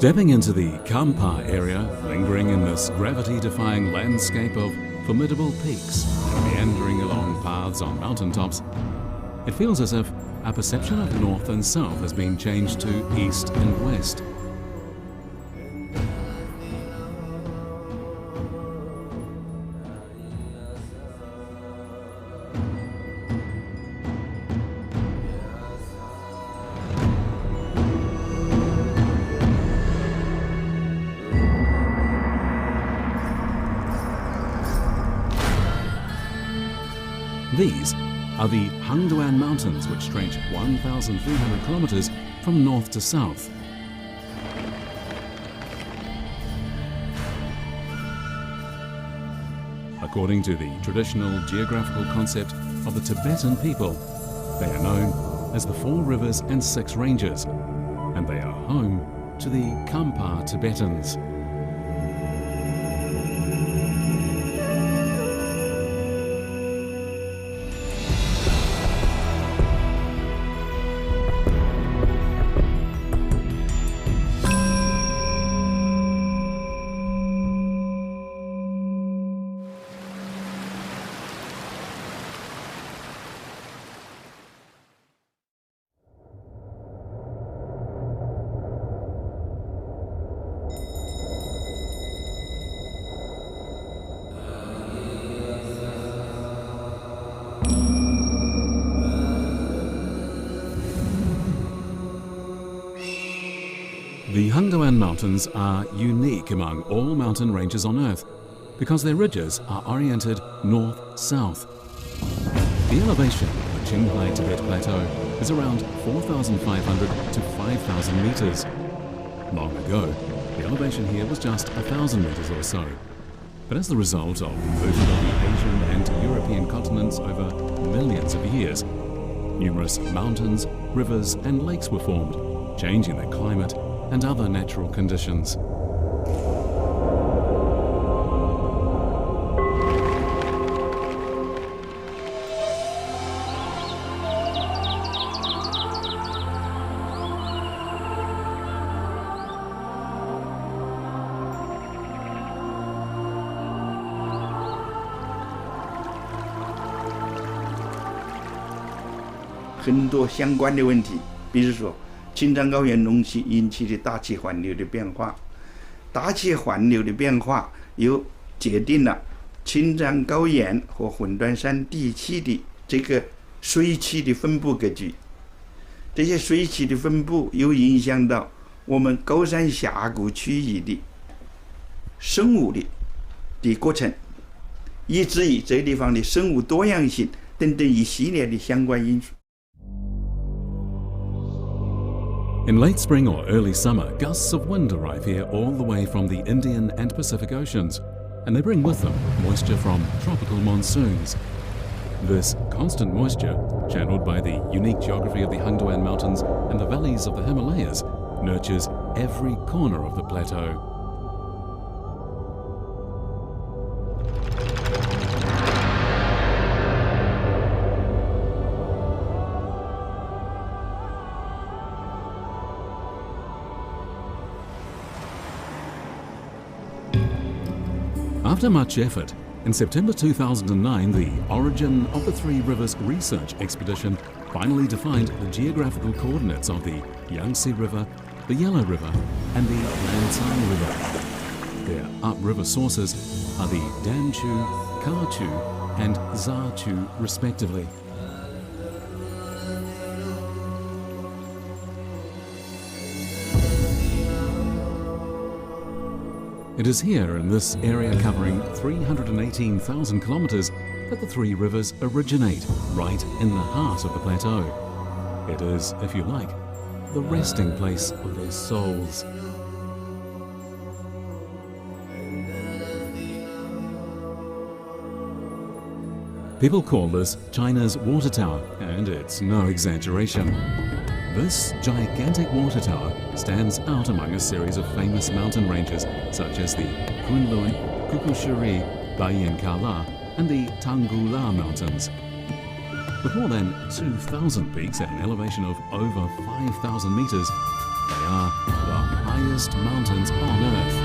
Stepping into the Kham area, lingering in this gravity-defying landscape of formidable peaks and meandering along paths on mountaintops, it feels as if our perception of north and south has been changed to east and west. These are the Hangduan Mountains, which stretch 1,300 kilometers from north to south. According to the traditional geographical concept of the Tibetan people, they are known as the Four Rivers and Six Ranges, and they are home to the Kham Tibetans. The Hangduan Mountains are unique among all mountain ranges on Earth because their ridges are oriented north-south. The elevation of the Qinghai Tibet Plateau is around 4,500 to 5,000 meters. Long ago, the elevation here was just 1,000 meters or so. But as the result of the movement of the Asian and European continents over millions of years, numerous mountains, rivers and lakes were formed, changing their climate and other natural conditions.很多相关的问题，比如说青藏高原隆起引起的大气环流的变化，大气环流的变化又决定了青藏高原和魂断山地区的这个水汽的分布格局。这些水汽的分布又影响到我们高山峡谷区域的生物的过程，以至于这地方的生物多样性等等一系列的相关因素。In late spring or early summer, gusts of wind arrive here all the way from the Indian and Pacific Oceans, and they bring with them moisture from tropical monsoons. This constant moisture, channeled by the unique geography of the Hangduan Mountains and the valleys of the Himalayas, nurtures every corner of the plateau. After much effort, in September 2009, the Origin of the Three Rivers research expedition finally defined the geographical coordinates of the Yangtze River, the Yellow River, and the Lancang River. Their upriver sources are the Danchu, Kachu, and Zachu, respectively. It is here in this area covering 318,000 kilometers that the three rivers originate, right in the heart of the plateau. It is, if you like, the resting place of their souls. People call this China's water tower, and it's no exaggeration. This gigantic water tower stands out among a series of famous mountain ranges such as the Kunlun, Kukushiri, Bayankala and the Tanggula Mountains. With more than 2,000 peaks at an elevation of over 5,000 meters, they are the highest mountains on Earth.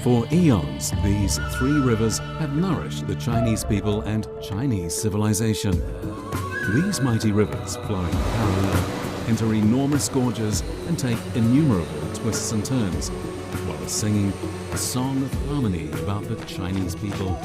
For eons, these three rivers have nourished the Chinese people and Chinese civilization. These mighty rivers, flowing parallel, enter enormous gorges and take innumerable twists and turns, while singing a song of harmony about the Chinese people.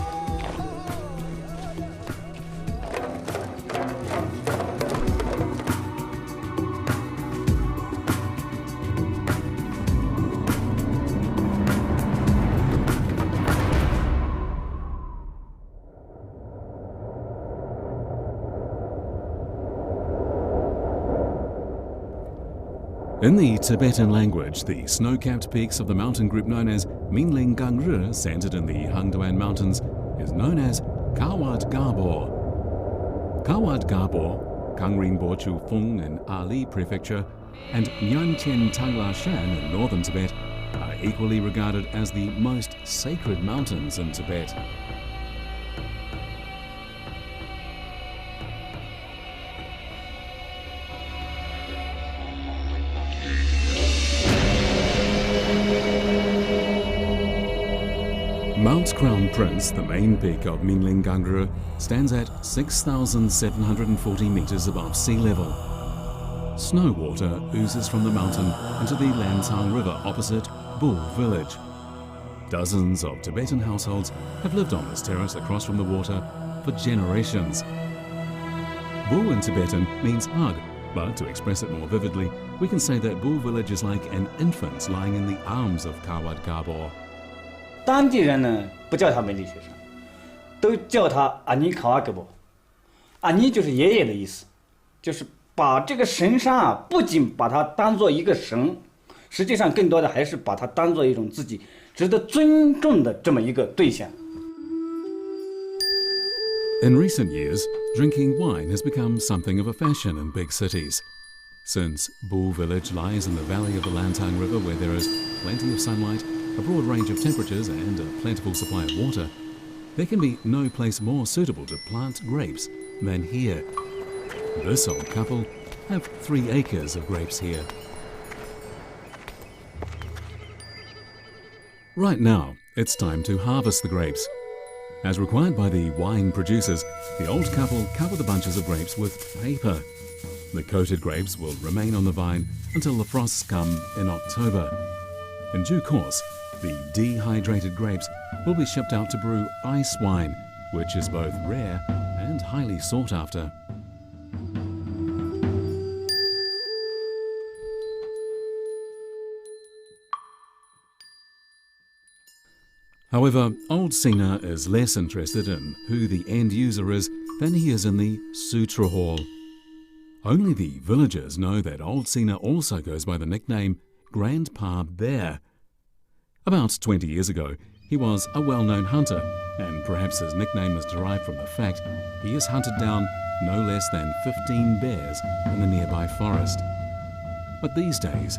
In the Tibetan language, the snow-capped peaks of the mountain group known as Minling Gangri, centered in the Hangduan Mountains, is known as Kawad Gabor. Kawad Gabor, Kangrinbo Chu Fung in Ali Prefecture, and Nyantian Tangla Shan in northern Tibet are equally regarded as the most sacred mountains in Tibet. Mount Crown Prince, the main peak of Minling Gangri, stands at 6,740 meters above sea level. Snow water oozes from the mountain into the Lantang River opposite Bull village. Dozens of Tibetan households have lived on this terrace across from the water for generations. Bull in Tibetan means hug, but to express it more vividly, we can say that Bull village is like an infant lying in the arms of Kawad Gabor. 当地人呢不叫他梅里学生，都叫他阿尼卡瓦格博。阿尼就是爷爷的意思，就是把这个神山啊，不仅把它当做一个神，实际上更多的还是把它当做一种自己值得尊重的这么一个对象。In recent years, drinking wine has become something of a fashion in big cities. Since Bull village lies in the valley of the Lantang River where there is plenty of sunlight, a broad range of temperatures and a plentiful supply of water, there can be no place more suitable to plant grapes than here. This old couple have 3 acres of grapes here. Right now, it's time to harvest the grapes. As required by the wine producers, the old couple cover the bunches of grapes with paper. The coated grapes will remain on the vine until the frosts come in October. In due course, the dehydrated grapes will be shipped out to brew ice wine, which is both rare and highly sought after. However, old Sina is less interested in who the end user is than he is in the Sutra Hall. Only the villagers know that old Sina also goes by the nickname Grandpa Bear. About 20 years ago, he was a well-known hunter, and perhaps his nickname is derived from the fact he has hunted down no less than 15 bears in the nearby forest. But these days,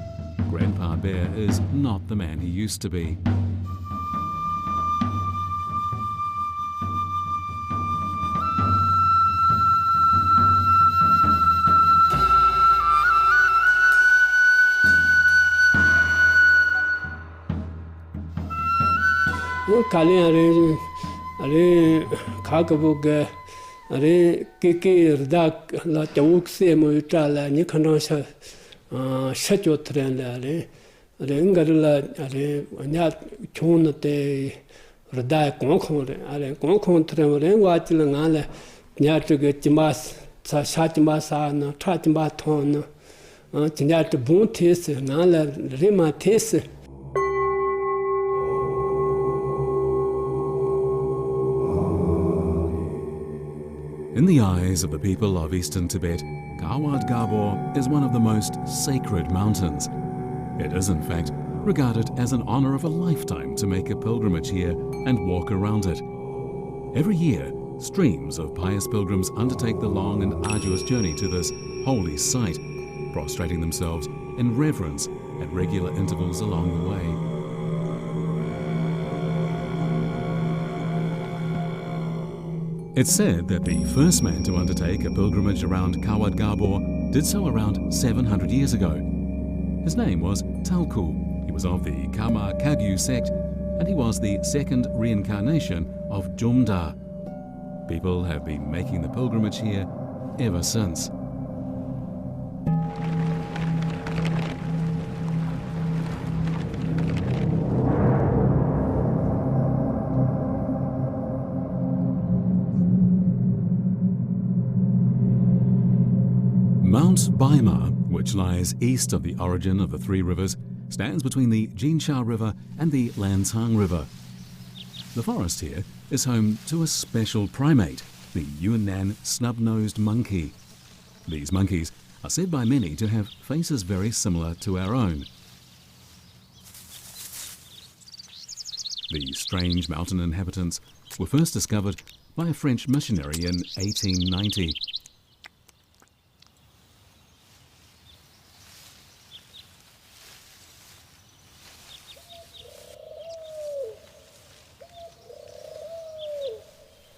Grandpa Bear is not the man he used to be. Kalian are Kakabuga, are Kiki Rdak, La Tawuxi Muitala, Nikanasha, Shato Trend, are Ingarilla, are Nat Chonate, Rdak, Gonkon, are Gonkon Tremor, Watilang, Nyatuga Timas, Sashatimasana, Tratimaton, Tinat Buntis, Nala Rima Tis. In the eyes of the people of eastern Tibet, Kawad Gabor is one of the most sacred mountains. It is, in fact, regarded as an honor of a lifetime to make a pilgrimage here and walk around it. Every year, streams of pious pilgrims undertake the long and arduous journey to this holy site, prostrating themselves in reverence at regular intervals along the way. It's said that the first man to undertake a pilgrimage around Kawad Gabor did so around 700 years ago. His name was Talku. He was of the Kama Kagyu sect, and he was the second reincarnation of Jumda. People have been making the pilgrimage here ever since. Mount Baima, which lies east of the origin of the three rivers, stands between the Jinsha River and the Lancang River. The forest here is home to a special primate, the Yunnan snub-nosed monkey. These monkeys are said by many to have faces very similar to our own. These strange mountain inhabitants were first discovered by a French missionary in 1890.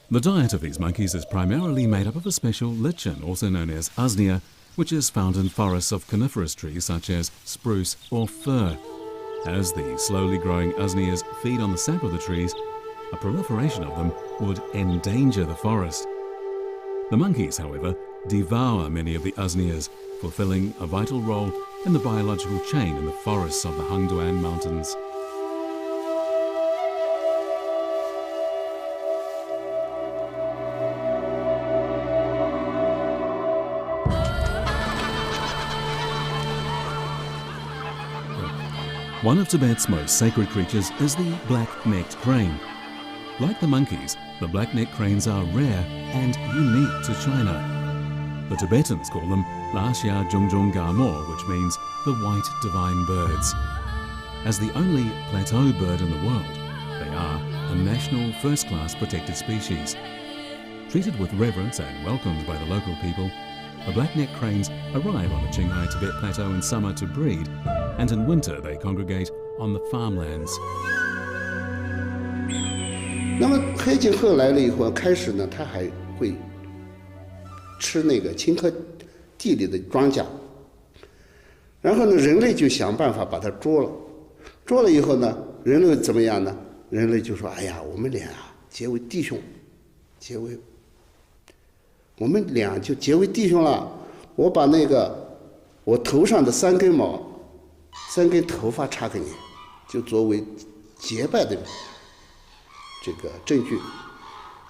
The diet of these monkeys is primarily made up of a special lichen, also known as usnea, which is found in forests of coniferous trees such as spruce or fir. As the slowly growing usneas feed on the sap of the trees, a proliferation of them would endanger the forest. The monkeys, however, devour many of the usneas, fulfilling a vital role in the biological chain in the forests of the Hangduan Mountains. One of Tibet's most sacred creatures is the black-necked crane. Like the monkeys, the black-necked cranes are rare and unique to China. The Tibetans call them Laxia Jungjung Gamor, which means the white divine birds. As the only plateau bird in the world, they are a national first-class protected species. Treated with reverence and welcomed by the local people, the black-necked cranes arrive on the Qinghai Tibet Plateau in summer to breed, and in winter they congregate on the farmlands. 那么黑颈鹤来了以后，开始呢，它还会吃那个青稞地里的庄稼，然后呢，人类就想办法把它捉了。捉了以后呢，人类怎么样呢？人类就说：“哎呀，我们俩结为弟兄，我们俩就结为弟兄了。我把那个我头上的3根毛、3根头发插给你，就作为结拜的这个证据。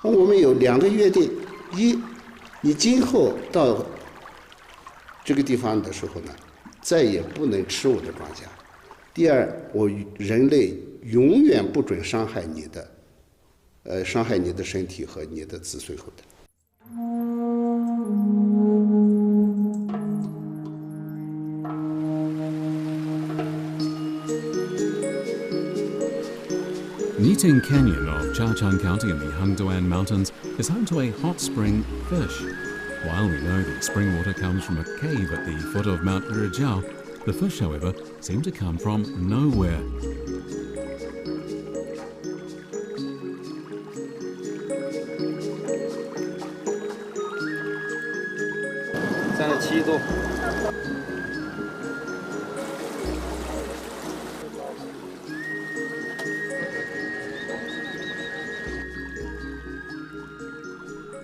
我们有2个约定：一，你今后到这个地方的时候呢，再也不能吃我的庄稼；第二，我人类永远不准伤害你的身体和你的子孙后代。” Niting Canyon of Chachang County in the Hangduan Mountains is home to a hot spring fish. While we know the spring water comes from a cave at the foot of Mount Urijiao, the fish, however, seem to come from nowhere.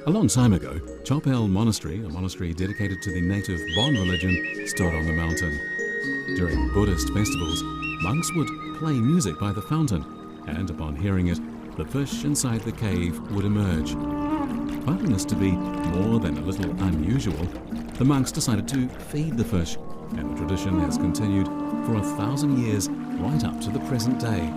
A long time ago, Chopel Monastery, a monastery dedicated to the native Bon religion, stood on the mountain. During Buddhist festivals, monks would play music by the fountain, and upon hearing it, the fish inside the cave would emerge. Finding this to be more than a little unusual, the monks decided to feed the fish, and the tradition has continued for 1,000 years right up to the present day.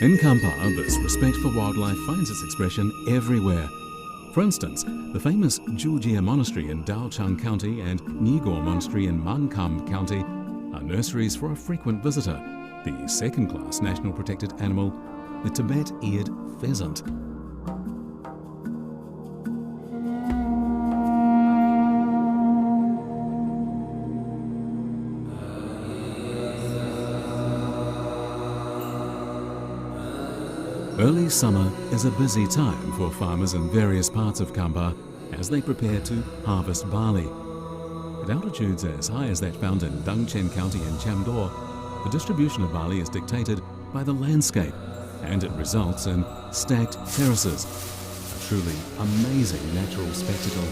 In Kampar, this respect for wildlife finds its expression everywhere. For instance, the famous Jujia Monastery in Daochang County and Nigor Monastery in Mankam County are nurseries for a frequent visitor, the second-class national protected animal, the Tibet-eared pheasant. Early summer is a busy time for farmers in various parts of Kham as they prepare to harvest barley. At altitudes as high as that found in Dangchen County and Chamdor, the distribution of barley is dictated by the landscape, and it results in stacked terraces, a truly amazing natural spectacle.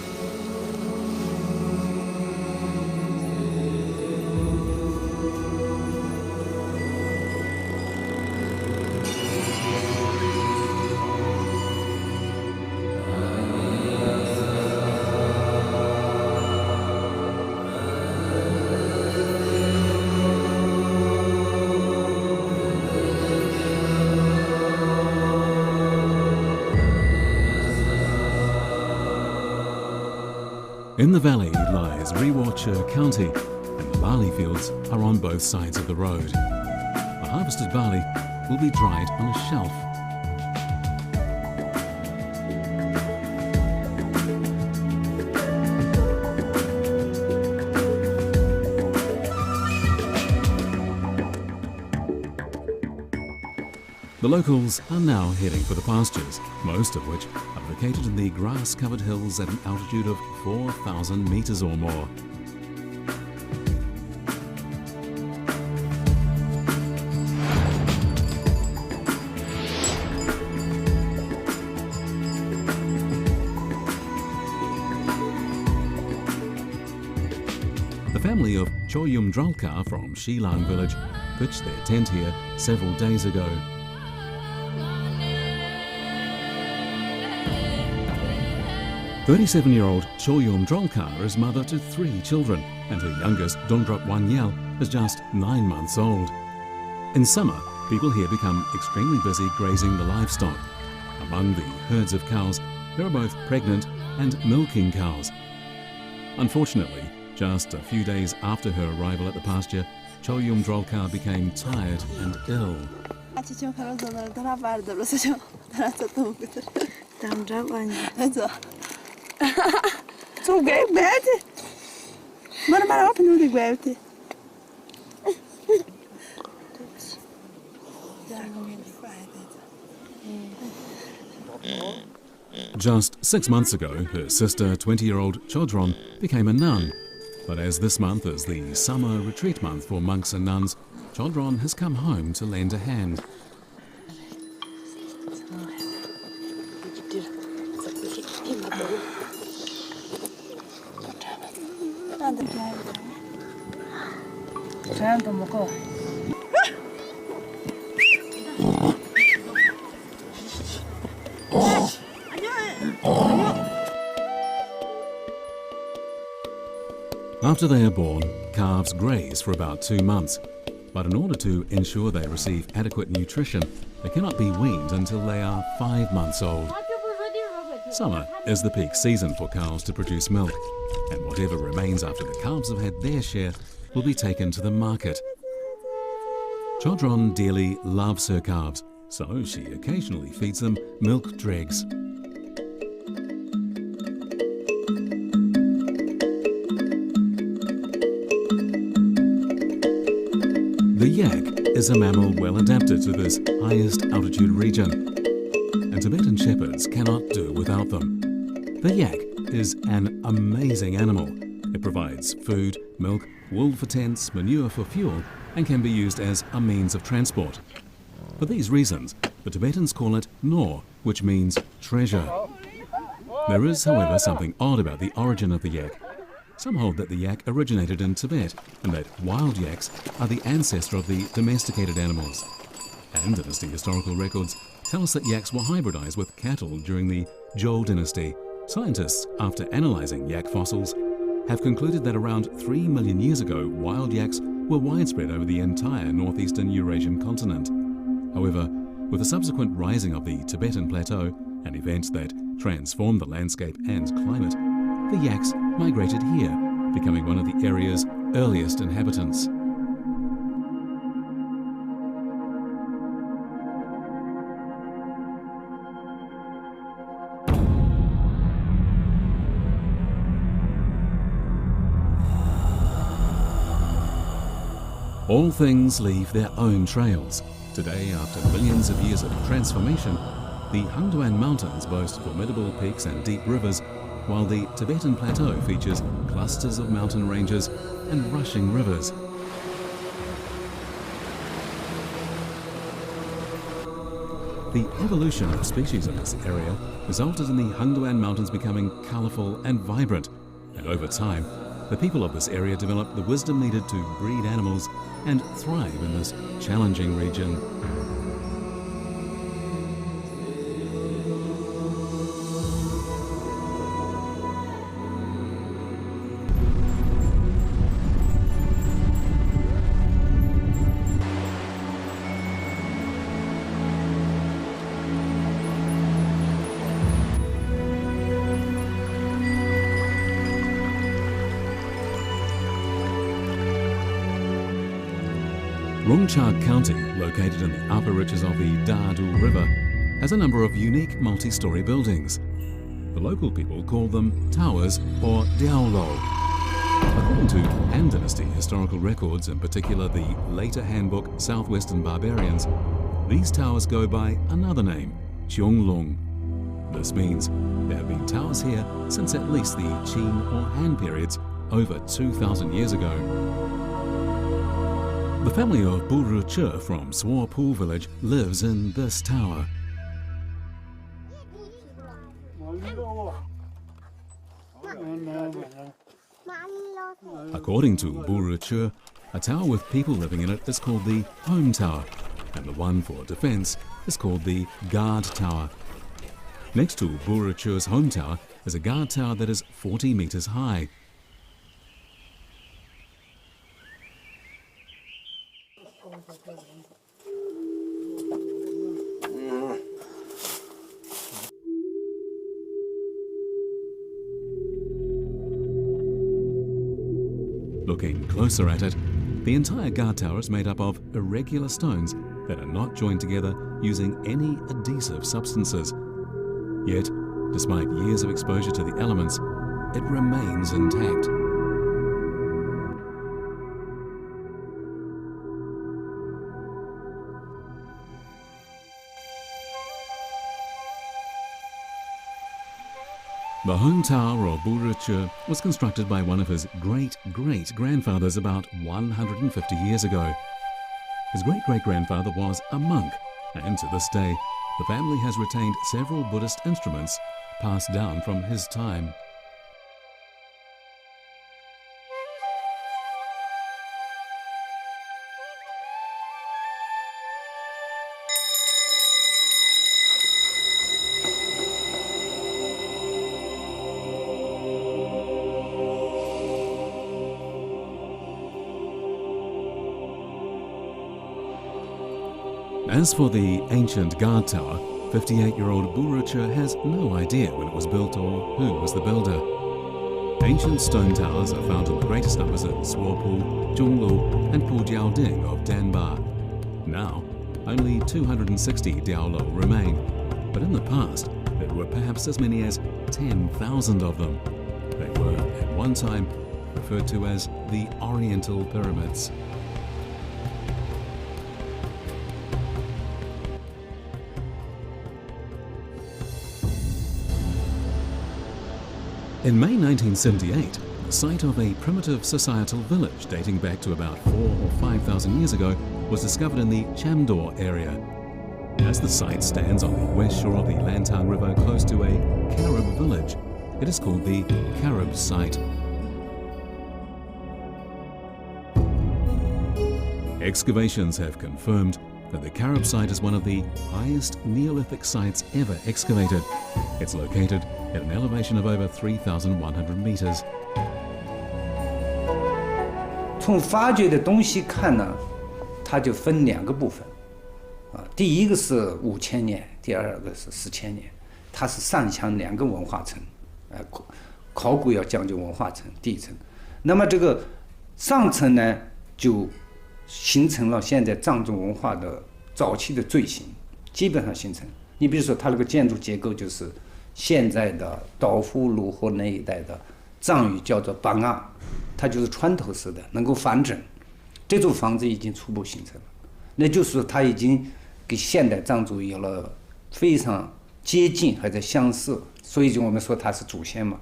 In the valley lies Culture County, and the barley fields are on both sides of the road. The harvested barley will be dried on a shelf. The locals are now heading for the pastures, most of which are located in the grass-covered hills at an altitude of 4,000 meters or more. The family of Choyum Drolkar from Shilan village pitched their tent here several days ago. 37-year-old Choyum Drolkar is mother to 3 children, and her youngest, Dongdrop Wanyel, is just 9 months old. In summer, people here become extremely busy grazing the livestock. Among the herds of cows, there are both pregnant and milking cows. Unfortunately, just a few days after her arrival at the pasture, Choyum Drolkar became tired and ill. Just 6 months ago, her sister, 20-year-old Chodron, became a nun. But as this month is the summer retreat month for monks and nuns, Chodron has come home to lend a hand. After they are born, calves graze for about 2 months. But in order to ensure they receive adequate nutrition, they cannot be weaned until they are 5 months old. Summer is the peak season for cows to produce milk, and whatever remains after the calves have had their share will be taken to the market. Chodron dearly loves her calves, so she occasionally feeds them milk dregs. The yak is a mammal well adapted to this highest altitude region, and Tibetan shepherds cannot do without them. The yak is an amazing animal. It provides food, milk, wool for tents, manure for fuel, and can be used as a means of transport. For these reasons, the Tibetans call it Nor, which means treasure. There is, however, something odd about the origin of the yak. Some hold that the yak originated in Tibet and that wild yaks are the ancestor of the domesticated animals. And dynasty historical records tell us that yaks were hybridized with cattle during the Zhou dynasty. Scientists, after analyzing yak fossils, have concluded that around 3 million years ago, wild yaks were widespread over the entire northeastern Eurasian continent. However, with the subsequent rising of the Tibetan plateau and events that transformed the landscape and climate, the yaks migrated here, becoming one of the area's earliest inhabitants. All things leave their own trails, Today, after millions of years of transformation, the Hangduan Mountains boast formidable peaks and deep rivers, while the Tibetan Plateau features clusters of mountain ranges and rushing rivers. The evolution of species in this area resulted in the Hangduan Mountains becoming colourful and vibrant, and over time, the people of this area developed the wisdom needed to breed animals and thrive in this challenging region. Rongcha County, located in the upper reaches of the Dadu River, has a number of unique multi-story buildings. The local people call them towers or diaolo. According to Han Dynasty historical records, in particular the later handbook Southwestern Barbarians, these towers go by another name, Qiong. This means there have been towers here since at least the Qin or Han periods over 2,000 years ago. The family of Buru Che from Swapu village lives in this tower. According to Buru Che, a tower with people living in it is called the home tower, and the one for defense is called the guard tower. Next to Buru Che's home tower is a guard tower that is 40 meters high. Looking closer at it, the entire guard tower is made up of irregular stones that are not joined together using any adhesive substances. Yet, despite years of exposure to the elements, it remains intact. The home tower of Buru Che was constructed by one of his great-great-grandfathers about 150 years ago. His great-great-grandfather was a monk, and to this day, the family has retained several Buddhist instruments passed down from his time. As for the ancient guard tower, 58-year-old Buru Che has no idea when it was built or who was the builder. Ancient stone towers are found in the greatest numbers in Swapu, Zhonglu and Pujiaoding of Danba. Now, only 260 diaolo remain, but in the past, there were perhaps as many as 10,000 of them. They were, at one time, referred to as the Oriental Pyramids. In May 1978, the site of a primitive societal village dating back to about 4,000 or 5,000 years ago was discovered in the Chamdor area. As the site stands on the west shore of the Lantang River close to a Carib village, it is called the Carib site. Excavations have confirmed that the Carib site is one of the highest Neolithic sites ever excavated. It's located at an elevation of over 3,100 meters. 从发掘的东西看呢，它就分两个部分，第一个是5000年，第二个是4000年，它是上下两个文化层，考古要讲究文化层、地层。那么这个上层呢，就形成了现在藏族文化的早期的锥形，基本上形成。你比如说，它那个建筑结构就是现在的岛湖、鲁河那一带的藏语叫做板啊，它就是穿头式的，能够反整。这座房子已经初步形成了。那就是它已经跟现代藏族有了非常接近或者相似，所以就我们说它是祖先嘛。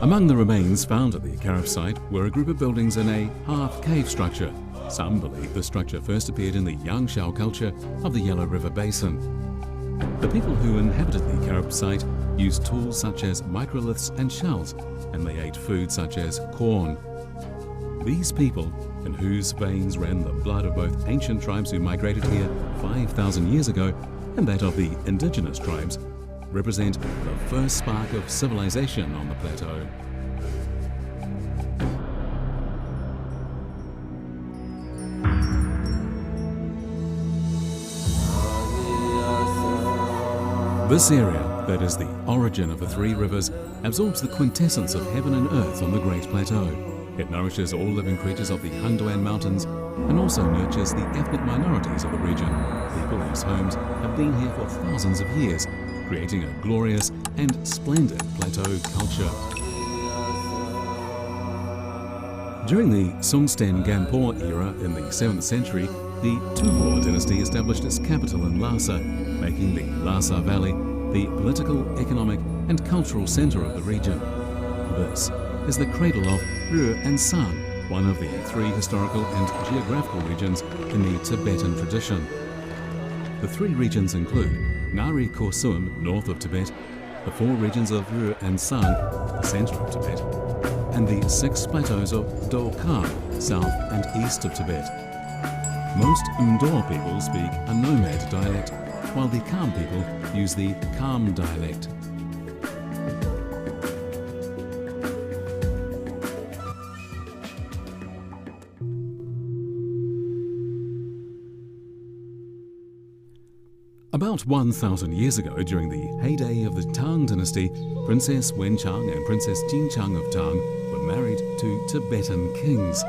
Among the remains found at the Karab site were a group of buildings in a half-cave structure. Some believe the structure first appeared in the Yangshao culture of the Yellow River Basin. The people who inhabited the Karab site used tools such as microliths and shells, and they ate food such as corn. These people, in whose veins ran the blood of both ancient tribes who migrated here 5,000 years ago and that of the indigenous tribes, represent the first spark of civilization on the plateau. This area, that is the origin of the three rivers, absorbs the quintessence of heaven and earth on the Great Plateau. It nourishes all living creatures of the Hangduan Mountains and also nurtures the ethnic minorities of the region, people whose homes have been here for thousands of years, creating a glorious and splendid plateau culture. During the Songtsen Gampo era in the 7th century, the Tubor dynasty established its capital in Lhasa, making the Lhasa Valley the political, economic and cultural centre of the region. This is the cradle of Rö and San, one of the three historical and geographical regions in the Tibetan tradition. The three regions include Ngari Korsuam, north of Tibet, the four regions of Rö and San, the centre of Tibet, and the 6 plateaus of Do Kham, south and east of Tibet. Most Mdor people speak a nomad dialect, while the Kham people use the Kham dialect. About 1,000 years ago, during the heyday of the Tang dynasty, Princess Wenchang and Princess Jinchang of Tang were married to Tibetan kings.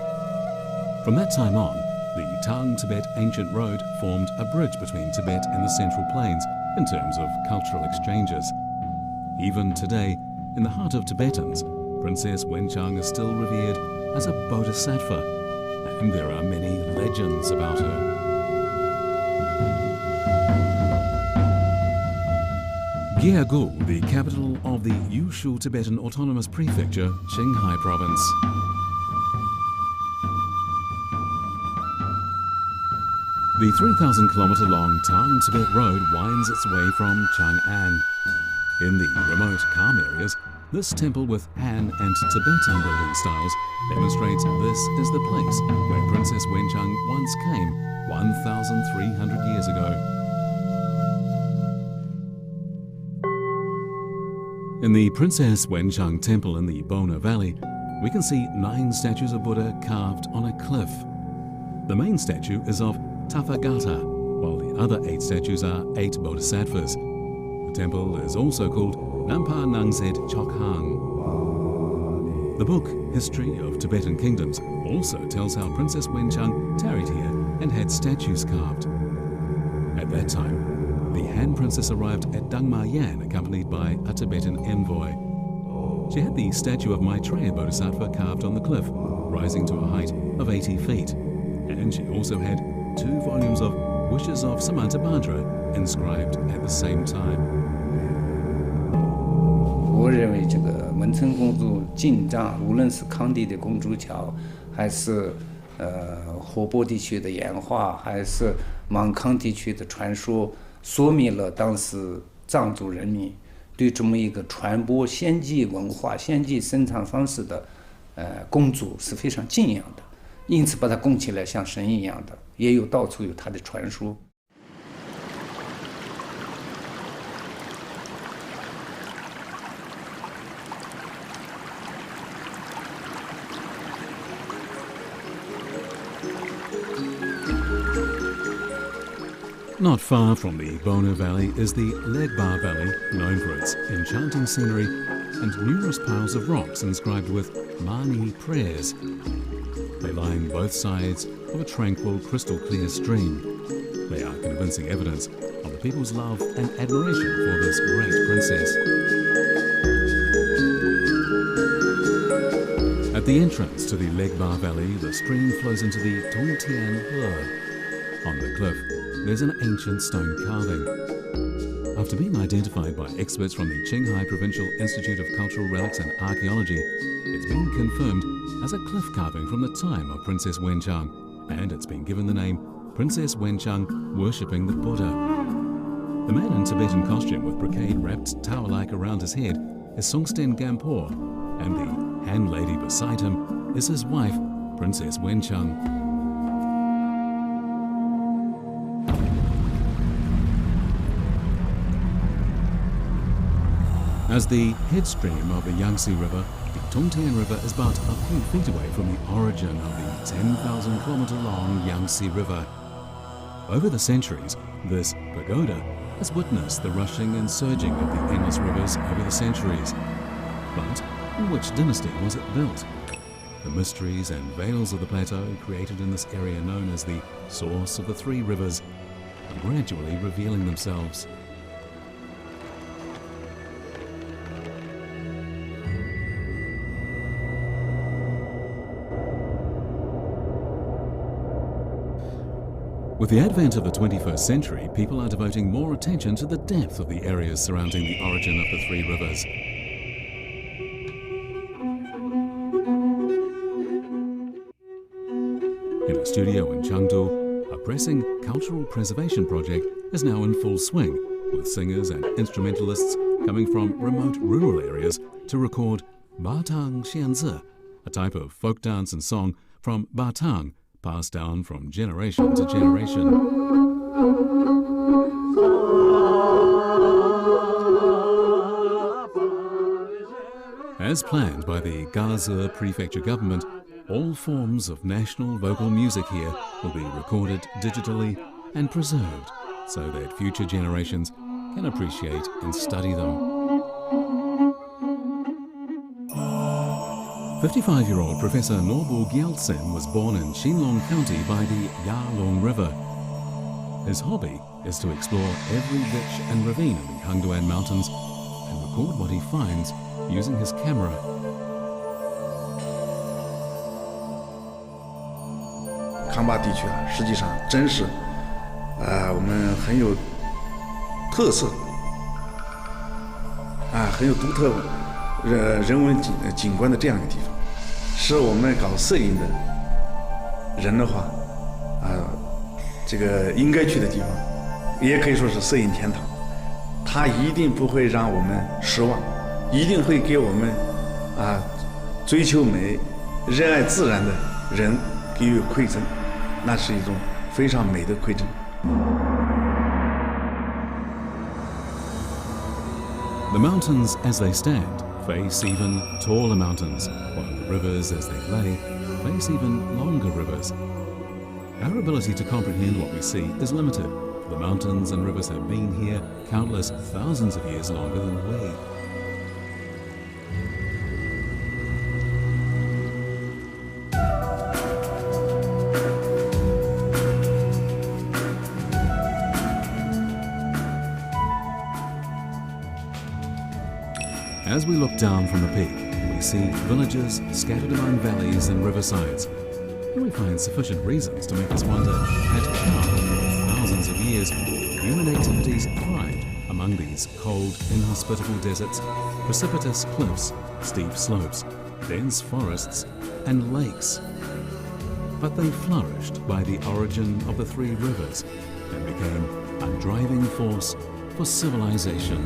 From that time on, the Tang-Tibet Ancient Road formed a bridge between Tibet and the Central Plains in terms of cultural exchanges. Even today, in the heart of Tibetans, Princess Wenchang is still revered as a bodhisattva, and there are many legends about her. Gyagul, the capital of the Yushu Tibetan Autonomous Prefecture, Qinghai Province. The 3,000-kilometre-long Tang-Tibet Road winds its way from Chang'an. In the remote Kham areas, this temple with Han and Tibetan building styles demonstrates this is the place where Princess Wenchang once came 1,300 years ago. In the Princess Wenchang Temple in the Bona Valley, we can see 9 statues of Buddha carved on a cliff. The main statue is of Tathagata, while the other 8 statues are 8 bodhisattvas. The temple is also called Nampa Nangzed Chokhang. The book History of Tibetan Kingdoms also tells how Princess Wenchang tarried here and had statues carved. At that time, the Han princess arrived at Dangma Yan accompanied by a Tibetan envoy. She had the statue of Maitreya Bodhisattva carved on the cliff, rising to a height of 80 feet. And she also had 2 volumes of Wishes of Samantabhadra inscribed at the same time. 我认为这个文成公主进藏，无论是康地的公主桥，还是河泊地区的岩画，还是莽康地区的传说，说明了当时藏族人民对这么一个传播先进文化、先进生产方式的公主是非常敬仰的，因此把她供起来像神一样的，也有到处有她的传说。Not far from the Bona Valley is the Legbar Valley, known for its enchanting scenery and numerous piles of rocks inscribed with Mani prayers. They line both sides of a tranquil, crystal-clear stream. They are convincing evidence of the people's love and admiration for this great princess. At At the entrance to the Legba Valley, the stream flows into the Tongtian He. On the cliff, there's an ancient stone carving. After being identified by experts from the Qinghai Provincial Institute of Cultural Relics and Archaeology, it's been confirmed as a cliff carving from the time of Princess Wenchang, and it's been given the name Princess Wenchang worshipping the Buddha. The man in Tibetan costume with brocade wrapped tower-like around his head is Songtsen Gampo, and the hand lady beside him is his wife, Princess Wenchang. As the headstream of the Yangtze River, the Tongtian River is but a few feet away from the origin of the 10,000 kilometer long Yangtze River. Over the centuries, this pagoda has witnessed the rushing and surging of the endless rivers over the centuries. But in which dynasty was it built? The mysteries and veils of the plateau created in this area known as the source of the three rivers are gradually revealing themselves. With the advent of the 21st century, people are devoting more attention to the depth of the areas surrounding the origin of the three rivers. In a studio in Chengdu, a pressing cultural preservation project is now in full swing, with singers and instrumentalists coming from remote rural areas to record Batang Xianzi, a type of folk dance and song from Batang, passed down from generation to generation. As planned by the Gazi Prefecture government, all forms of national vocal music here will be recorded digitally and preserved so that future generations can appreciate and study them. 55-year-old Professor Norbu Gyaltsen was born in Xinlong County by the Yalong River. His hobby is to explore every ditch and ravine in the Hangduan Mountains and record what he finds using his camera.康巴地区啊，实际上真是，我们很有特色，很有独特人文景观的这样一个地方，是我们搞摄影的人的话，这个应该去的地方，也可以说是摄影天堂。它一定不会让我们失望，一定会给我们追求美、热爱自然的人给予馈赠，那是一种非常美的馈赠。The mountains as they stand face even taller mountains, while the rivers as they lay face even longer rivers. Our ability to comprehend what we see is limited. The mountains and rivers have been here countless thousands of years longer than we. As we look down from the peak, we see villages scattered among valleys and riversides. And we find sufficient reasons to make us wonder at how, for thousands of years, human activities thrived among these cold, inhospitable deserts, precipitous cliffs, steep slopes, dense forests, and lakes. But they flourished by the origin of the three rivers and became a driving force for civilization.